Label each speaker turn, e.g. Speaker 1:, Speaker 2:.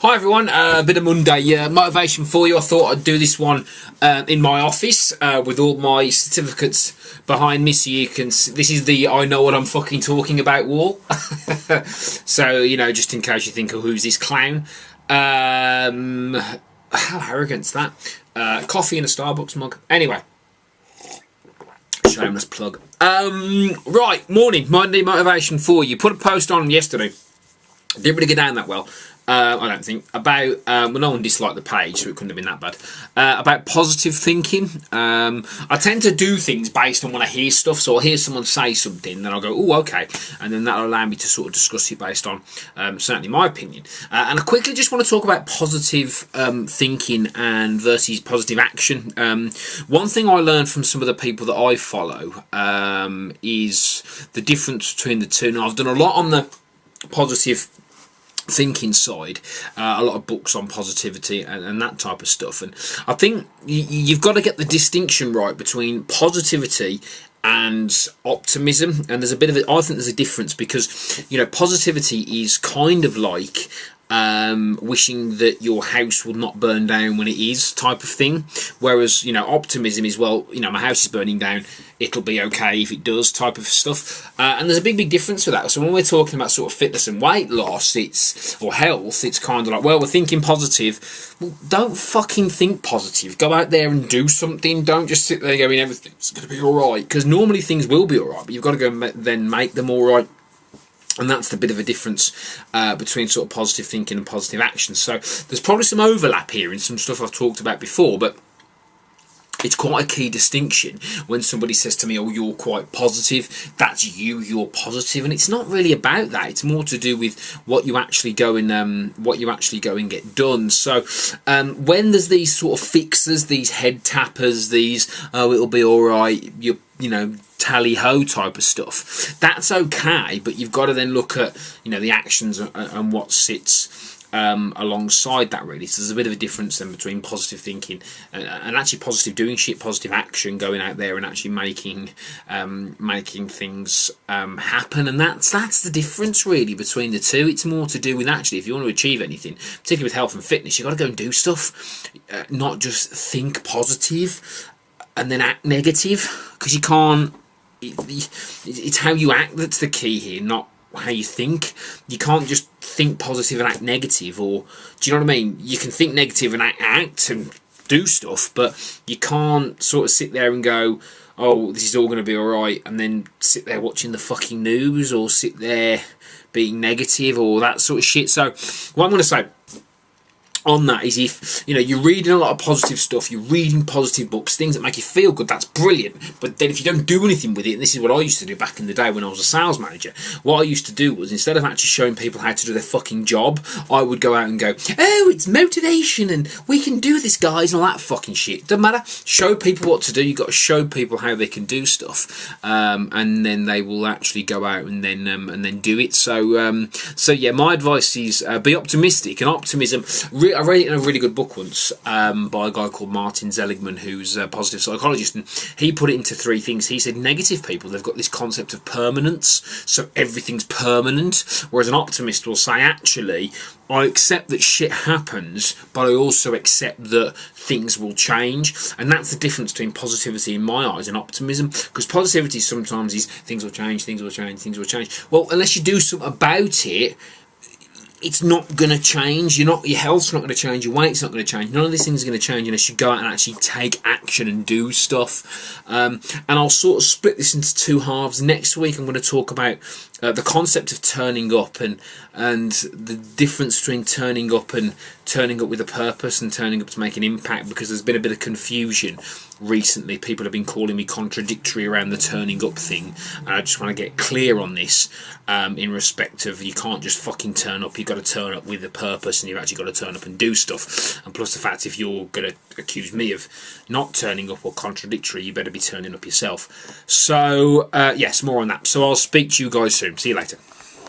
Speaker 1: Hi everyone, a bit of Monday motivation for you. I thought I'd do this one in my office with all my certificates behind me, so you can see. This is the I know what I'm fucking talking about wall. So, you know, just in case you think, oh, who's this clown? How arrogant's that? Coffee in a Starbucks mug. Anyway, shameless plug. Right, Monday motivation for you. Put a post on yesterday. Didn't really get down that well. I don't think, about, well, no one disliked the page, so it couldn't have been that bad, about positive thinking. I tend to do things based on when I hear stuff, so I'll hear someone say something, then I'll go, oh, okay, and then that'll allow me to sort of discuss it based on, certainly my opinion. And I quickly just want to talk about positive thinking and versus positive action. One thing I learned from some of the people that I follow is the difference between the two. Now, I've done a lot on the positive thinking side, a lot of books on positivity and that type of stuff, and I think you've got to get the distinction right between positivity and optimism. And there's a bit of it, I think there's a difference, because, you know, positivity is kind of like wishing that your house will not burn down when it is, type of thing, whereas, you know, optimism is, well, you know, my house is burning down, it'll be okay if it does, type of stuff. And there's a big difference with that. So when we're talking about sort of fitness and weight loss, or health, it's kind of like, well, we're thinking positive. Well, don't fucking think positive. Go out there and do something. Don't just sit there going, everything's going to be alright, because normally things will be alright, but you've got to go then make them alright. And that's the bit of a difference between sort of positive thinking and positive action. So there's probably some overlap here in some stuff I've talked about before, but it's quite a key distinction when somebody says to me, oh, you're quite positive, that's you're positive. And it's not really about that. It's more to do with what you actually go and get done. So when there's these sort of fixers, these head tappers, these, oh, it'll be all right, you know, tally-ho type of stuff, that's okay, but you've got to then look at, you know, the actions and what sits alongside that, really. So there's a bit of a difference then between positive thinking and actually positive doing shit, positive action, going out there and actually making things happen. And that's the difference really between the two. It's more to do with, actually, if you want to achieve anything, particularly with health and fitness, you've got to go and do stuff, not just think positive and then act negative, because you can't. It's how you act that's the key here, not how you think. You can't just think positive and act negative, or, do you know what I mean? You can think negative and act and do stuff, but you can't sort of sit there and go, oh, this is all going to be alright, and then sit there watching the fucking news, or sit there being negative, or that sort of shit. So what I'm going to say on that is, if, you know, you're reading a lot of positive stuff, you're reading positive books, things that make you feel good, that's brilliant. But then if you don't do anything with it, and this is what I used to do back in the day when I was a sales manager, what I used to do was, instead of actually showing people how to do their fucking job, I would go out and go, oh, it's motivation and we can do this, guys, and all that fucking shit. Doesn't matter. Show people what to do. You've got to show people how they can do stuff, and then they will actually go out and then do it. So yeah, my advice is be optimistic. And optimism, I read it in a really good book once by a guy called Martin Seligman, who's a positive psychologist, and he put it into three things. He said negative people, they've got this concept of permanence, so everything's permanent, whereas an optimist will say, actually, I accept that shit happens, but I also accept that things will change. And that's the difference between positivity, in my eyes, and optimism, because positivity sometimes is things will change, things will change, things will change. Well, unless you do something about it, it's not going to change. Your health's not going to change. Your weight's not going to change. None of these things are going to change unless you go out and actually take action and do stuff. And I'll sort of split this into two halves. Next week I'm going to talk about the concept of turning up and the difference between turning up and turning up with a purpose and turning up to make an impact, because there's been a bit of confusion recently. People have been calling me contradictory around the turning up thing, and I just want to get clear on this in respect of, you can't just fucking turn up. You've got to turn up with a purpose, and you've actually got to turn up and do stuff. And plus the fact, if you're going to accuse me of not turning up or contradictory, you better be turning up yourself. So yes, more on that. So I'll speak to you guys soon. See you later.